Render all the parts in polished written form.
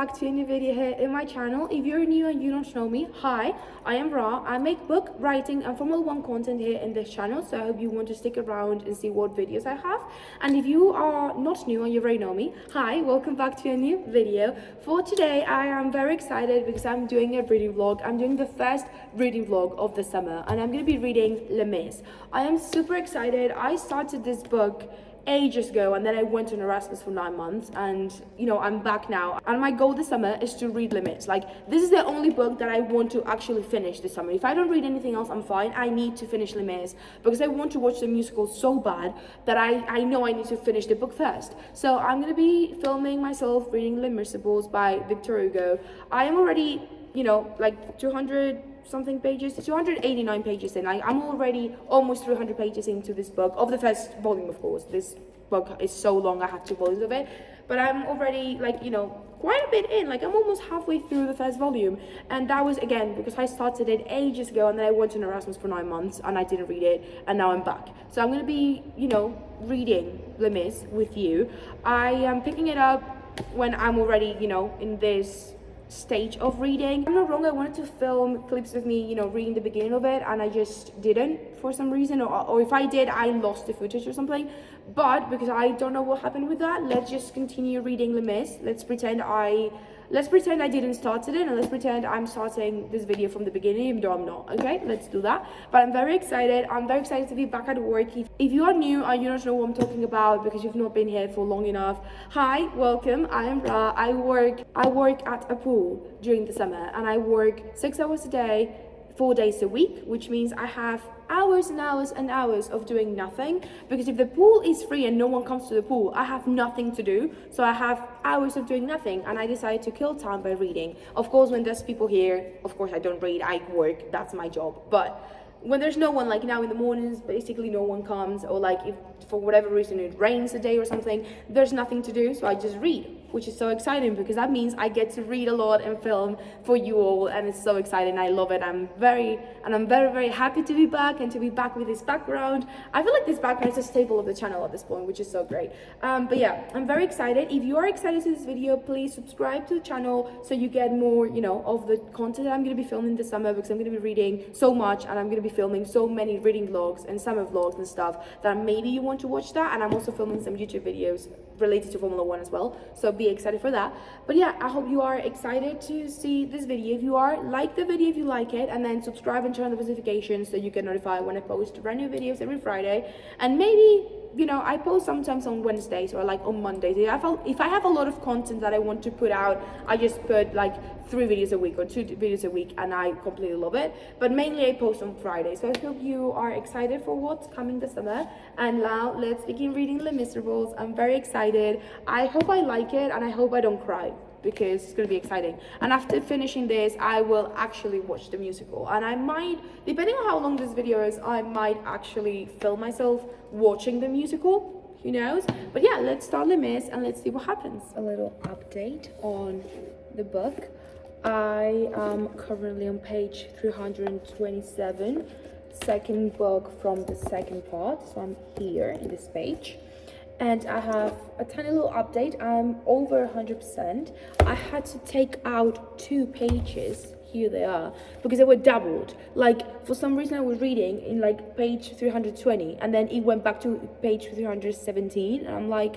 back to a new video here in my channel. If you're new and you don't know me, hi, I am Ra. I make book, writing and Formula 1 content here in this channel, so I hope you want to stick around and see what videos I have. And if you are not new and you already know me, hi, welcome back to a new video. For today, I am very excited because I'm doing a reading vlog. I'm doing the first reading vlog of the summer and I'm going to be reading Lesmis. I am super excited. I started this book ages ago and then I went on Erasmus for 9 months, and you know, I'm back now, and my goal this summer is to read Lesmis. Like, this is the only book that I want to actually finish this summer. If I don't read anything else, I'm fine. I need to finish Lesmis because I want to watch the musical so bad that I know I need to finish the book first. So I'm going to be filming myself reading Les Miserables by Victor Hugo. I am already, you know, like 200 something pages, 289 pages in. I'm already almost 300 pages into this book, of the first volume, of course. This book is so long, I had 2 volumes of it, but I'm already, like, you know, quite a bit in. Like, I'm almost halfway through the first volume, and that was, again, because I started it ages ago and then I went on Erasmus for 9 months and I didn't read it, and now I'm back. So I'm going to be, you know, reading Lesmis with you. I am picking it up when I'm already, you know, in this stage of reading. I'm not wrong, I wanted to film clips of me, you know, reading the beginning of it, and I just didn't for some reason, or if I did, I lost the footage or something. But because I don't know what happened with that, let's just continue reading Lesmis. Let's pretend I didn't start it, and let's pretend I'm starting this video from the beginning, even though I'm not. Okay, let's do that. But I'm very excited. I'm very excited to be back at work. If you are new and you don't know what I'm talking about because you've not been here for long enough, hi, welcome. I am Ra. I work at a pool during the summer, and I work 6 hours a day, 4 days a week, which means I have hours and hours and hours of doing nothing, because if the pool is free and no one comes to the pool, I have nothing to do. So I have hours of doing nothing, and I decided to kill time by reading. Of course, when there's people here, of course I don't read, I work, that's my job. But when there's no one, like now in the mornings, basically no one comes, or like if for whatever reason it rains a day or something, there's nothing to do, so I just read, which is so exciting because that means I get to read a lot and film for you all, and it's so exciting. I love it. I'm very, very happy to be back and to be back with this background. I feel like this background is a staple of the channel at this point, which is so great. But yeah, I'm very excited. If you are excited to this video, please subscribe to the channel so you get more, you know, of the content that I'm going to be filming this summer, because I'm going to be reading so much, and I'm going to be filming so many reading vlogs and summer vlogs and stuff that maybe you want to watch that. And I'm also filming some YouTube videos related to Formula 1 as well, so be excited for that. But yeah, I hope you are excited to see this video. If you are, like the video if you like it, and then subscribe and turn on the notifications so you get notified when I post brand new videos every Friday. And maybe, you know, I post sometimes on Wednesdays or like on Mondays. If I have a lot of content that I want to put out, I just put like 3 videos a week or 2 videos a week, and I completely love it. But mainly I post on Friday. So I hope you are excited for what's coming this summer. And now let's begin reading Les Miserables. I'm very excited. I hope I like it, and I hope I don't cry, because it's going to be exciting. And after finishing this, I will actually watch the musical, and I might, depending on how long this video is, I might actually film myself watching the musical, who knows. But yeah, let's start Lesmis and let's see what happens. A little update on the book. I am currently on page 327, second book from the second part, so I'm here in this page. And I have a tiny little update. I'm over 100%. I had to take out 2 pages, here they are, because they were doubled. Like, for some reason I was reading in like page 320, and then it went back to page 317, and I'm like,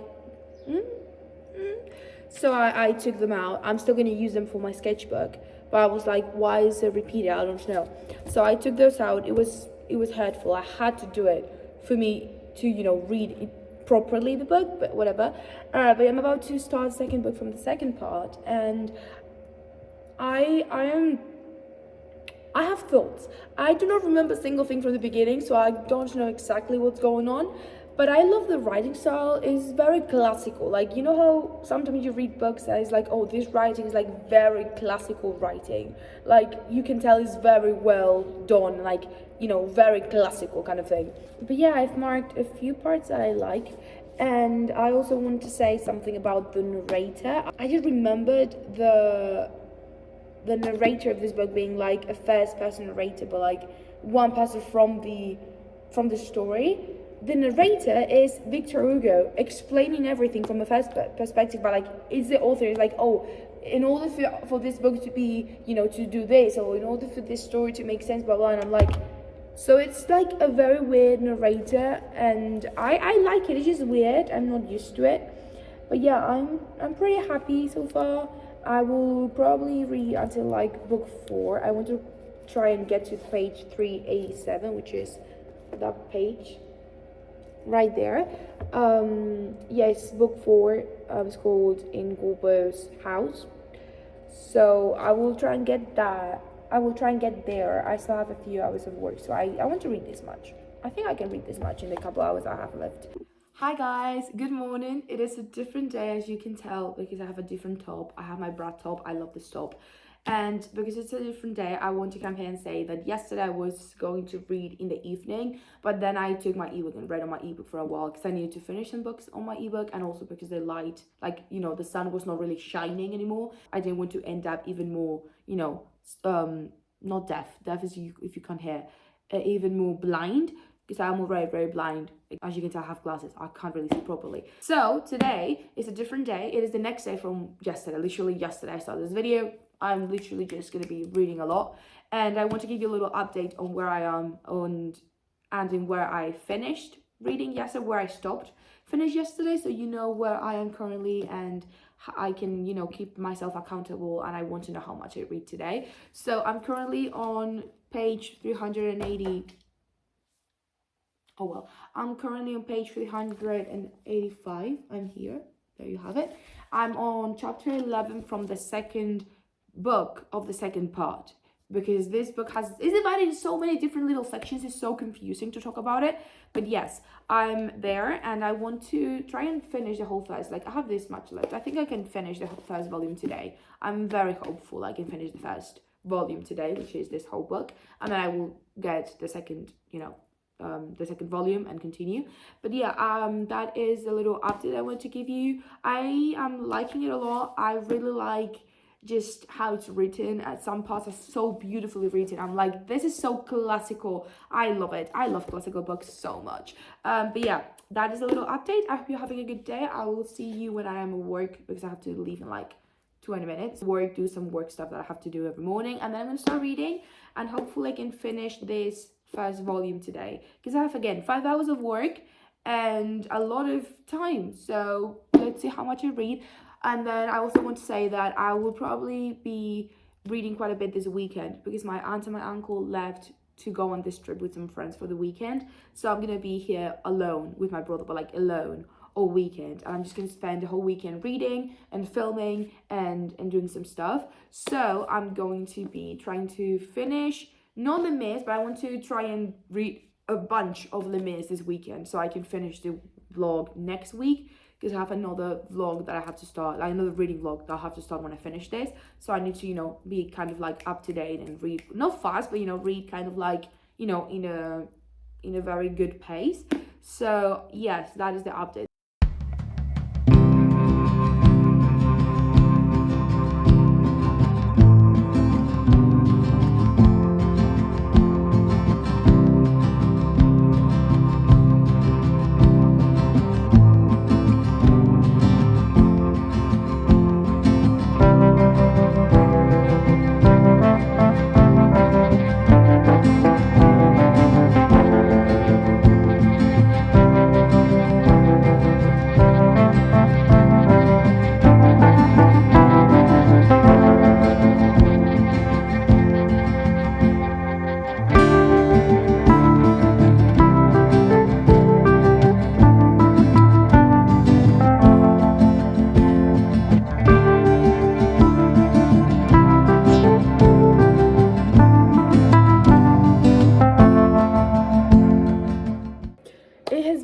So I took them out. I'm still going to use them for my sketchbook, but I was like, why is it repeated? I don't know. So I took those out. It was hurtful. I had to do it for me to, you know, read it properly, the book, but whatever. But I'm about to start the second book from the second part, and I have thoughts. I do not remember a single thing from the beginning, so I don't know exactly what's going on. But I love the writing style. It's very classical. Like, you know how sometimes you read books and it's like, oh, this writing is like very classical writing. Like, you can tell it's very well done, like, you know, very classical kind of thing. But yeah, I've marked a few parts that I like. And I also want to say something about the narrator. I just remembered the narrator of this book being like a first person narrator, but like one person from the story. the narrator is Victor Hugo, explaining everything from a first perspective, but like, is the author is like, oh, in order for this book to be, you know, to do this, or in order for this story to make sense, blah blah, and I'm like, so it's like a very weird narrator, and I like it. It's just weird. I'm not used to it, but yeah, I'm pretty happy so far. I will probably read until like book 4. I want to try and get to page 387, which is that page right there. Yes, book 4 is called In Gulbo's House. So I will try and get that. I will try and get there. I still have a few hours of work, so I want to read this much. I think I can read this much in the couple hours I have left. Hi guys, good morning. It is a different day, as you can tell, because I have a different top. I have my bra top. I love this top. And because it's a different day, I want to come here and say that yesterday I was going to read in the evening, but then I took my ebook and read on my ebook for a while because I needed to finish some books on my ebook, and also because the light, like, you know, the sun was not really shining anymore. I didn't want to end up even more, you know, not deaf. Deaf is you if you can't hear, even more blind, because I'm already very blind. As you can tell, I have glasses. I can't really see properly. So today is a different day. It is the next day from yesterday. Literally yesterday I started this video. I'm literally just going to be reading a lot, and I want to give you a little update on where I am and in where I finished reading yesterday, where I finished yesterday, so you know where I am currently, and I can, you know, keep myself accountable, and I want to know how much I read today. So I'm currently on page 380. Oh well, I'm currently on page 385. I'm here. There you have it. I'm on chapter 11 from the second book of the second part, because this book is divided in so many different little sections. It's so confusing to talk about it, but yes, I'm there, and I want to try and finish the whole first, like, I have this much left. I think I can finish the first volume today. I'm very hopeful I can finish the first volume today, which is this whole book, and then I will get the second, you know, the second volume and continue. But yeah, that is a little update I want to give you. I am liking it a lot. I really like just how it's written. At some parts are so beautifully written. I'm like, this is so classical. I love it. I love classical books so much. But yeah, that is a little update. I hope you're having a good day. I will see you when I am at work, because I have to leave in like 20 minutes. Do some work stuff that I have to do every morning, and then I'm gonna start reading, and hopefully I can finish this first volume today, because I have, again, 5 hours of work and a lot of time. So let's see how much I read. And then I also want to say that I will probably be reading quite a bit this weekend, because my aunt and my uncle left to go on this trip with some friends for the weekend. So I'm gonna be here alone with my brother, but like alone all weekend, and I'm just gonna spend the whole weekend reading and filming and doing some stuff. So I'm going to be trying to finish, not lesmis, but I want to try and read a bunch of lesmis this weekend, so I can finish the vlog next week, because I have another vlog that I have to start, like another reading vlog that I have to start when I finish this. So I need to, you know, be kind of like up to date and read, not fast, but, you know, read kind of like, you know, in a very good pace. So yes, that is the update.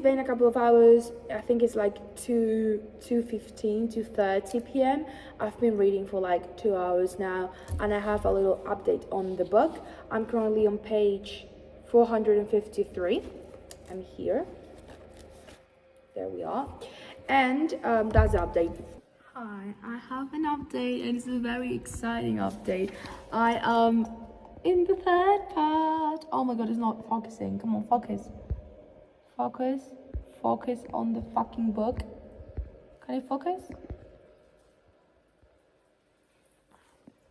A couple of hours. I think it's like 2:15, 2:30 p.m. I've been reading for like 2 hours now, and I have a little update on the book. I'm currently on page 453. I'm here. There we are. And that's the update. Hi, I have an update, and it's a very exciting update. I am in the third part. Oh my god, it's not focusing. Come on, focus. Focus. focus on the fucking book. Can I focus?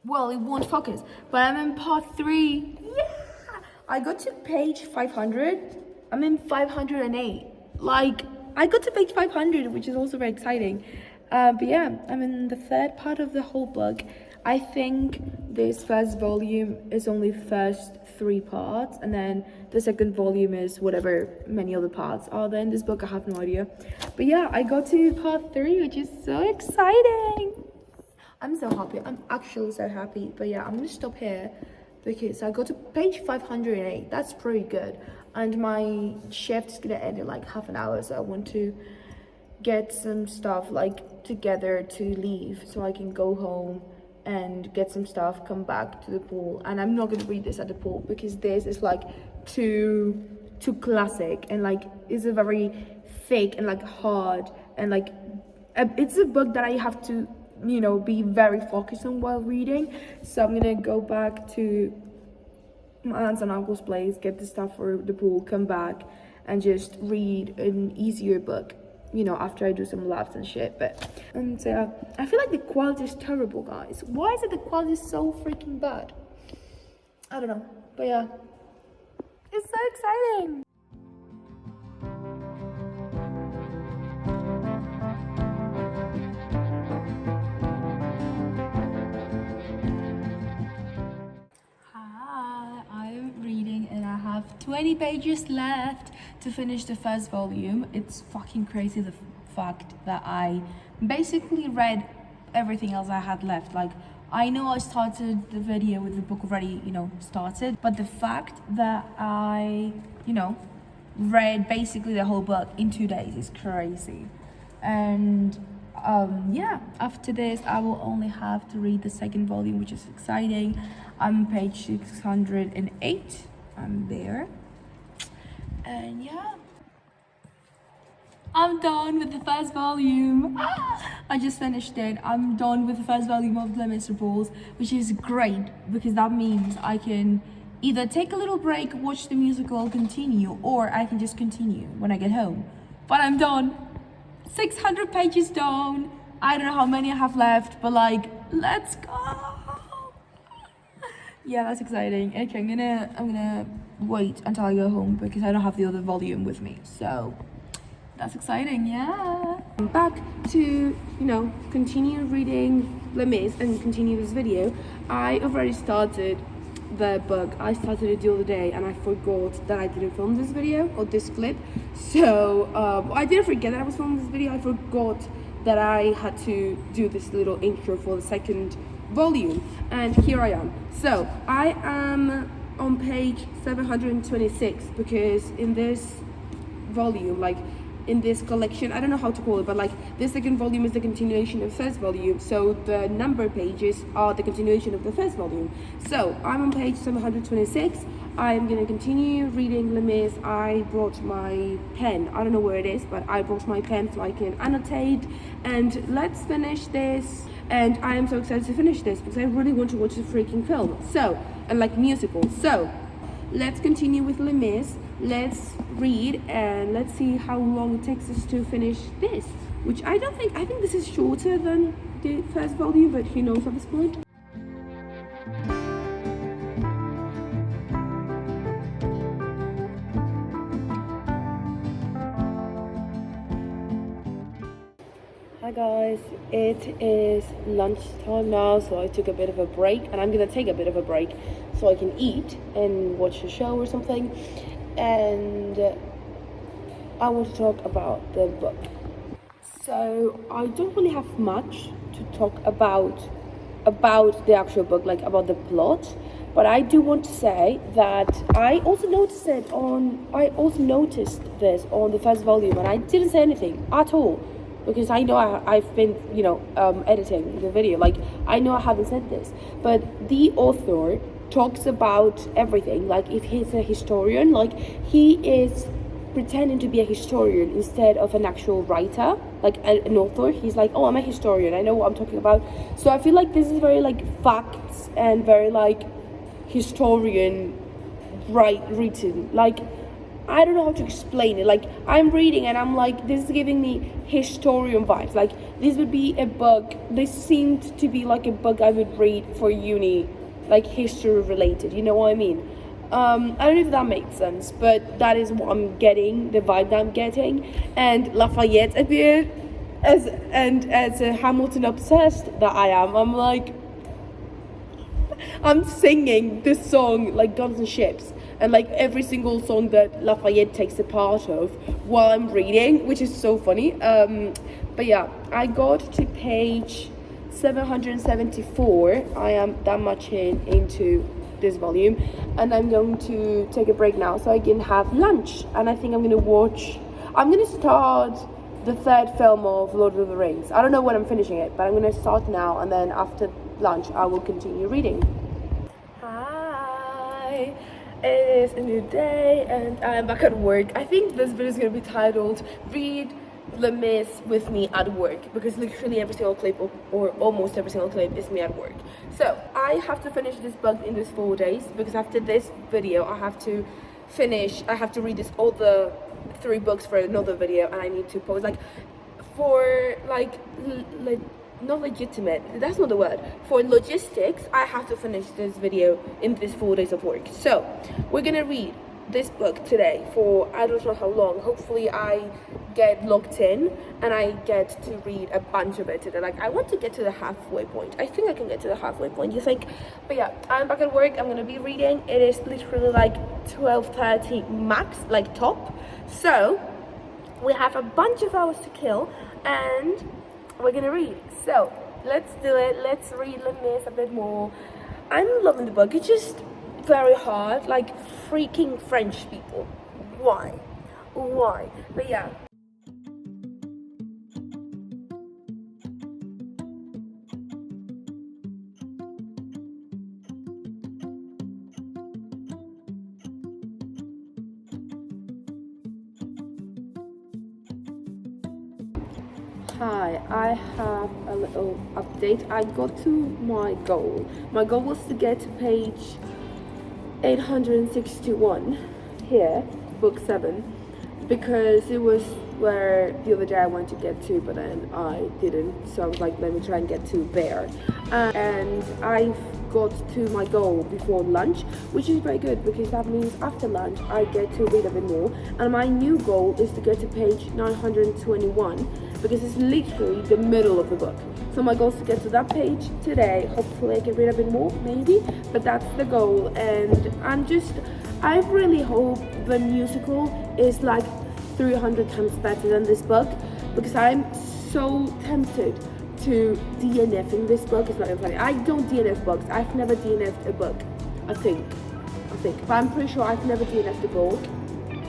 Well, it won't focus, but I'm in part 3. Yeah! I got to page 500. I'm in 508. Like, I got to page 500, which is also very exciting. But yeah, I'm in the 3rd part of the whole book. I think this first volume is only the first 3 parts, and then the second volume is whatever many other parts are there in this book. I have no idea. But yeah, I got to part 3, which is so exciting. I'm so happy. I'm actually so happy. But yeah, I'm gonna stop here because I got to page 508. That's pretty good. And my shift is gonna end in like half an hour, so I want to get some stuff like together to leave so I can go home and get some stuff, come back to the pool. And I'm not gonna read this at the pool because this is like too classic, and like it's a very thick and like hard, and like it's a book that I have to, you know, be very focused on while reading. So I'm gonna go back to my aunt's and uncle's place, get the stuff for the pool, come back and just read an easier book, you know, after I do some labs and shit. But so I feel like the quality is terrible, guys. Why is it the quality is so freaking bad? I don't know, but yeah, it's so exciting. I'm reading and I have 20 pages left to finish the first volume. It's fucking crazy, the fact that I basically read everything else I had left. Like, I know I started the video with the book already, you know, started, but the fact that I, you know, read basically the whole book in 2 days is crazy. And yeah, after this I will only have to read the second volume, which is exciting. I'm on page 608. I'm there. And yeah, I'm done with the first volume. I just finished it. I'm done with the first volume of Les Mis, which is great because that means I can either take a little break, watch the musical, continue, or I can just continue when I get home. But I'm done. 600 pages down. I don't know how many I have left, but like, let's go. Yeah, that's exciting. Okay, I'm gonna wait until I go home because I don't have the other volume with me. So that's exciting. Yeah. I'm back to, you know, continue reading Les Mis and continue this video. I already started the book. I started it the other day and I forgot that I didn't film this video or this clip. So I didn't forget that I was filming this video. I forgot that I had to do this little intro for the second volume, and here I am. So I am on page 726 because in this volume, like in this collection, I don't know how to call it, but like this second volume is the continuation of the first volume, so the number pages are the continuation of the first volume. So I'm on page 726. I'm gonna continue reading Les Mis. I brought my pen. I don't know where it is, but I brought my pen so I can annotate. And let's finish this. And I am so excited to finish this because I really want to watch the freaking film. So, and like musicals. So, let's continue with Les Mis. Let's read and let's see how long it takes us to finish this. Which I think this is shorter than the first volume, but who knows at this point. Hi guys, it is lunchtime now, so I took a bit of a break, and I'm gonna take a bit of a break so I can eat and watch a show or something. And I want to talk about the book. So I don't really have much to talk about the actual book, like about the plot, but I do want to say that I also noticed this on the first volume, and I didn't say anything at all. Because I know I've been, you know, editing the video. Like, I know I haven't said this, but the author talks about everything. Like, if he's a historian, like, he is pretending to be a historian instead of an actual writer, like an author. He's like, oh, I'm a historian. I know what I'm talking about. So I feel like this is very, like, facts and very, like, historian written. Like, I don't know how to explain it. Like, I'm reading and I'm like, this is giving me historian vibes. Like, this would be a book, this seemed to be like a book I would read for uni, like history related, you know what I mean? I don't know if that makes sense, but that is what I'm getting, the vibe that I'm getting. And Lafayette appeared, as a Hamilton obsessed that I am, I'm like, I'm singing this song like Guns and Ships, and like every single song that Lafayette takes a part of while I'm reading, which is so funny. But yeah, I got to page 774. I am that much into this volume, and I'm going to take a break now so I can have lunch. And I think I'm gonna start the third film of Lord of the Rings. I don't know when I'm finishing it, but I'm gonna start now, and then after lunch I will continue reading. Hi, it is a new day and I'm back at work. I think this video is gonna be titled Read lesmis with me at work, because literally every single clip, or almost every single clip, is me at work. So I have to finish this book in these 4 days, because after this video I have to read all the 3 books for another video, and I need to post not legitimate, that's not the word, for logistics. I have to finish this video in these 4 days of work. So we're gonna read this book today for I don't know how long. Hopefully I get locked in and I get to read a bunch of it today. Like, I want to get to the halfway point. I think I can get to the halfway point, you think? But yeah, I'm back at work. I'm gonna be reading. It is literally like 12:30 max, like top. So we have a bunch of hours to kill and we're gonna read. So let's do it. Let's read lesmis a bit more. I'm loving the book. It's just very hard, like freaking French people. Why? But yeah. Hi, I have a little update. I got to my goal. My goal was to get to page 861 here, book 7, because it was where the other day I wanted to get to, but then I didn't. So I was like, let me try and get to there. And I got to my goal before lunch, which is very good, because that means after lunch I get to read a bit more. And my new goal is to get to page 921, because it's literally the middle of the book. So my goal is to get to that page today. Hopefully I can read a bit more, maybe, but that's the goal. And I really hope the musical is like 300 times better than this book, because I'm so tempted to DNF in this book. It's not even funny. I don't DNF books. I've never DNF'd a book, I think, but I'm pretty sure I've never DNF'd a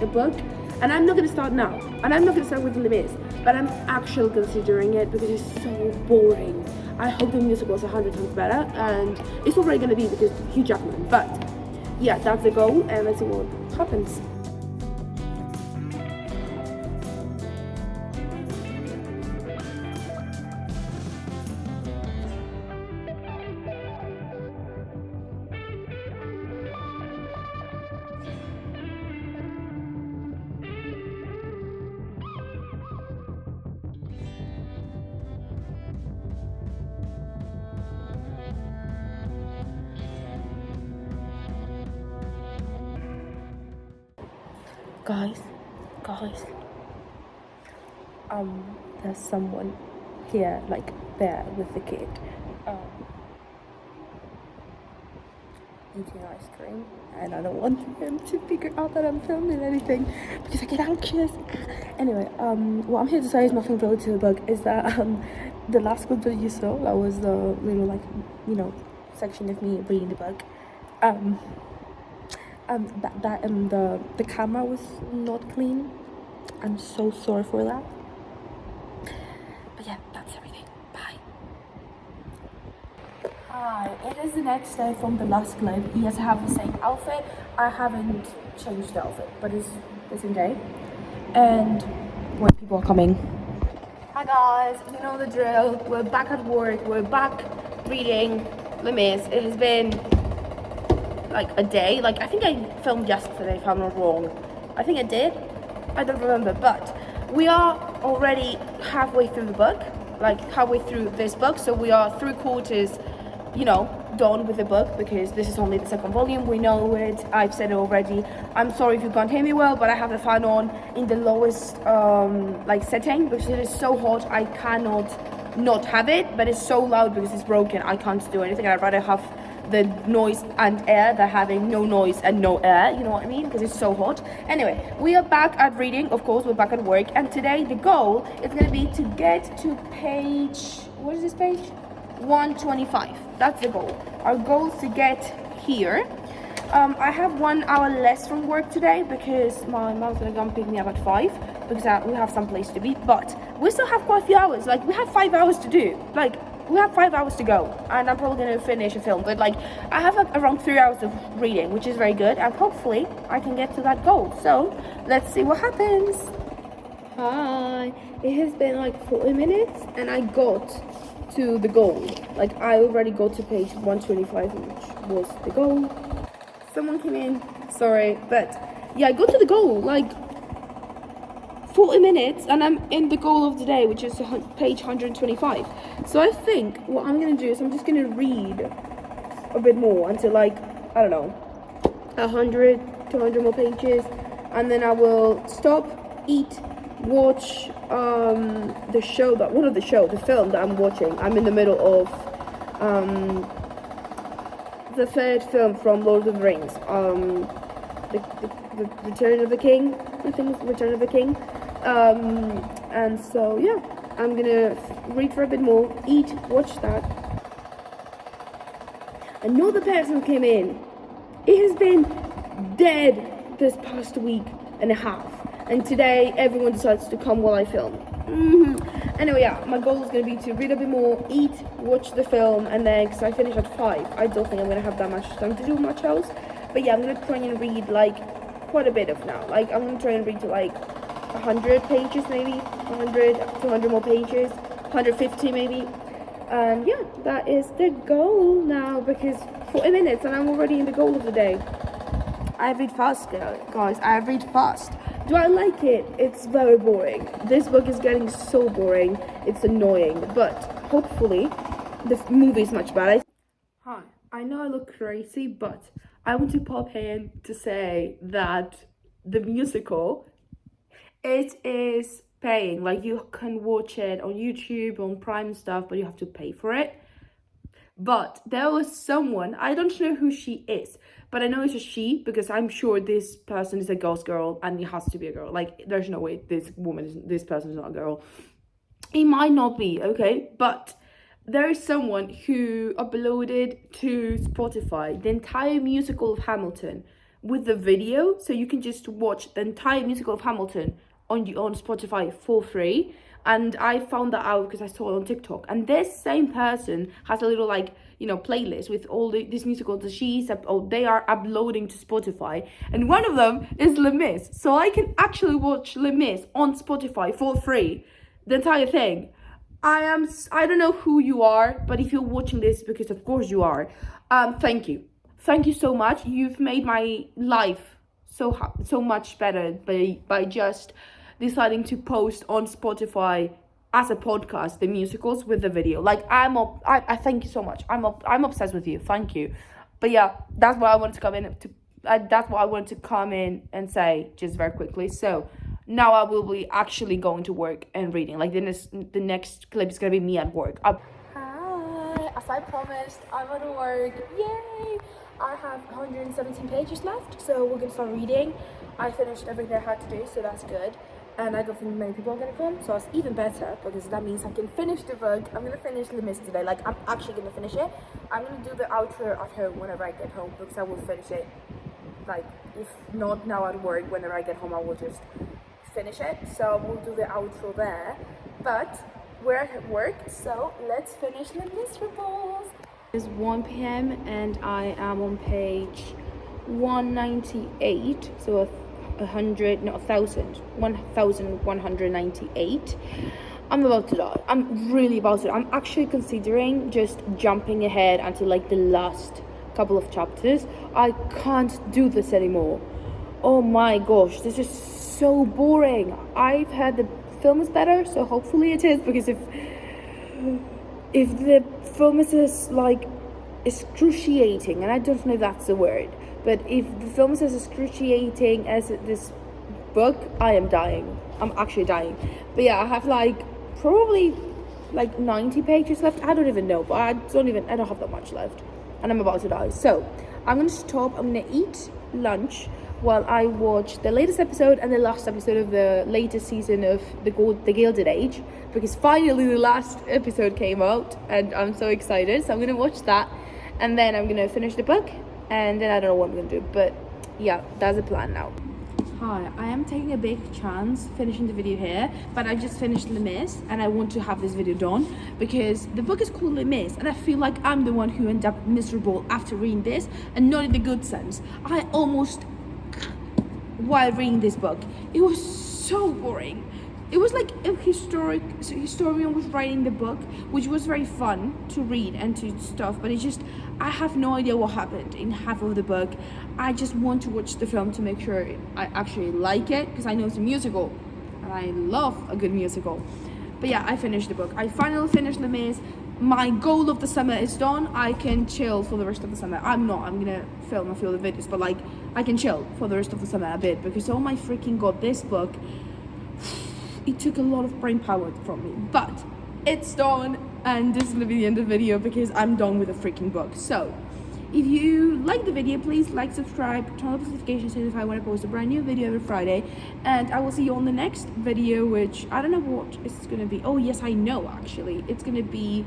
book, and I'm not gonna start now, and I'm not gonna start with lesmis, but I'm actually considering it because it's so boring. I hope the musical is 100 times better, and it's already gonna be because Hugh Jackman, but yeah, that's the goal, and let's see what happens. Guys, there's someone here, like there with the kid, eating ice cream, and I don't want him to figure out that I'm filming anything because I get anxious. Anyway, what I'm here to say is nothing related to the book. Is that the last clip that you saw, that was the little section of me reading the book. The camera was not clean. I'm so sorry for that. But yeah, that's everything. Bye. Hi, it is the next day from the last clip. Yes, I have the same outfit. I haven't changed the outfit, but it's the same day. And more people are coming. Hi guys, you know the drill. We're back at work. We're back reading lesmis. It has been like a day. Like, I think I filmed yesterday, if I'm not wrong. I think I did. I don't remember, but we are already halfway through the book, like halfway through this book. So we are 3/4, you know, done with the book, because this is only the second volume. We know it. I've said it already. I'm sorry if you can't hear me well, but I have the fan on in the lowest like setting, because it is so hot. I cannot not have it, but it's so loud because it's broken. I can't do anything. I'd rather have the noise and air than having no noise and no air, you know what I mean, because it's so hot. Anyway, we are back at reading, of course. We're back at work, and today the goal is going to be to get to page, what is this page? 125. That's the goal. Our goal is to get here. I have 1 hour less from work today because my mom's gonna come pick me up at 5, because we have some place to be, but we still have quite a few hours. Like, we have 5 hours to do. Like, we have 5 hours to go, and I'm probably gonna finish a film, but like, I have like around 3 hours of reading, which is very good, and hopefully I can get to that goal. So let's see what happens. Hi, it has been like 40 minutes and I got to the goal. Like, I already got to page 125, which was the goal. Someone came in, sorry, but yeah, I got to the goal, like 40 minutes, and I'm in the goal of the day, which is page 125. So I think what I'm gonna do is I'm just gonna read a bit more until, like, I don't know, 100, 200 more pages, and then I will stop, eat, watch the show, the film that I'm watching. I'm in the middle of the third film from Lord of the Rings, the Return of the King, I think it's Return of the King. And so yeah, I'm gonna read for a bit more, eat, watch that. Another person came in. It has been dead this past week and a half, and today everyone decides to come while I film. Anyway, yeah, my goal is going to be to read a bit more, eat, watch the film, and then, because I finish at 5, I don't think I'm going to have that much time to do much else. But yeah, I'm going to try and read, like, quite a bit of now. Like, I'm going to try and read to, like, 100 pages, maybe, 100, 200 more pages, 150 maybe. And yeah, that is the goal now, because 40 minutes and I'm already in the goal of the day. I read fast, guys, I read fast. Do I like it? It's very boring. This book is getting so boring. It's annoying, but hopefully the movie is much better. Hi, I know I look crazy, but I want to pop in to say that the musical, it is paying. Like, you can watch it on YouTube, on Prime and stuff, but you have to pay for it. But there was someone, I don't know who she is, but I know it's a she, because I'm sure this person is a ghost girl, and it has to be a girl. Like, there's no way this person is not a girl. It might not be, okay? But there is someone who uploaded to Spotify the entire musical of Hamilton with the video, so you can just watch the entire musical of Hamilton on Spotify for free. And I found that out because I saw it on TikTok. And this same person has a little, like, you know, playlist with all these musicals that they are uploading to Spotify. And one of them is lesmis. So I can actually watch lesmis on Spotify for free, the entire thing. I don't know who you are, but if you're watching this, because of course you are, thank you. Thank you so much. You've made my life so much better by just deciding to post on Spotify as a podcast the musicals with the video. Like, I thank you so much. I'm obsessed with you. Thank you. But yeah, that's what I wanted to come in to. That's what I wanted to come in and say just very quickly. So now I will be actually going to work and reading. Like, the next clip is gonna be me at work. Hi, as I promised, I'm at work. Yay! I have 117 pages left, so we're gonna start reading. I finished everything I had to do, so that's good. And I don't think many people are gonna come, so it's even better, because that means I can finish the book. I'm gonna finish lesmis today. Like, I'm actually gonna finish it. I'm gonna do the outro at home whenever I get home, because I will finish it. Like, if not now at work, whenever I get home, I will just finish it. So we'll do the outro there. But we're at work, so let's finish lesmis reports. It's 1 p.m. and I am on page 198. So 1198. I'm about to die. I'm really about to. I'm actually considering just jumping ahead until, like, the last couple of chapters. I can't do this anymore. Oh my gosh, this is so boring. I've heard the film is better, so hopefully it is, because if the film is like excruciating, and I don't know if that's the word, but if the film is as excruciating as this book, I am dying. I'm actually dying. But yeah, I have like probably like 90 pages left. I don't even know, but I don't have that much left, and I'm about to die. So I'm gonna stop. I'm gonna eat lunch while I watch the latest episode and the last episode of the latest season of the Gilded Age, because finally the last episode came out and I'm so excited. So I'm gonna watch that, and then I'm gonna finish the book, and then I don't know what I'm gonna do, but yeah, that's the plan now. Hi, I am taking a big chance finishing the video here, but I just finished lesmis and I want to have this video done because the book is called lesmis, and I feel like I'm the one who ended up miserable after reading this, and not in the good sense. I almost, while reading this book, it was so boring. It was like a historian was writing the book, which was very fun to read and to stuff, but it's just, I have no idea what happened in half of the book. I just want to watch the film to make sure I actually like it, because I know it's a musical and I love a good musical. But yeah, I finished the book. I finally finished lesmis. My goal of the summer is done. I can chill for the rest of the summer. I'm gonna film a few of the videos, but like I can chill for the rest of the summer a bit, because oh my freaking god, this book, it took a lot of brain power from me, but it's done, and this is gonna be the end of the video because I'm done with the freaking book. So if you like the video, please like, subscribe, turn on the notifications to notify when I post a brand new video every Friday, and I will see you on the next video, which I don't know what it's gonna be. Oh yes, I know, actually it's gonna be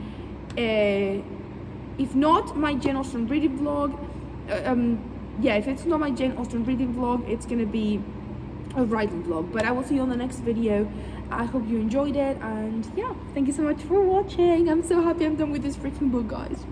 if not my Jane Austen reading vlog, yeah, if it's not my Jane Austen reading vlog, it's gonna be a writing vlog. But I will see you on the next video. I hope you enjoyed it, and yeah, thank you so much for watching. I'm so happy I'm done with this freaking book, guys.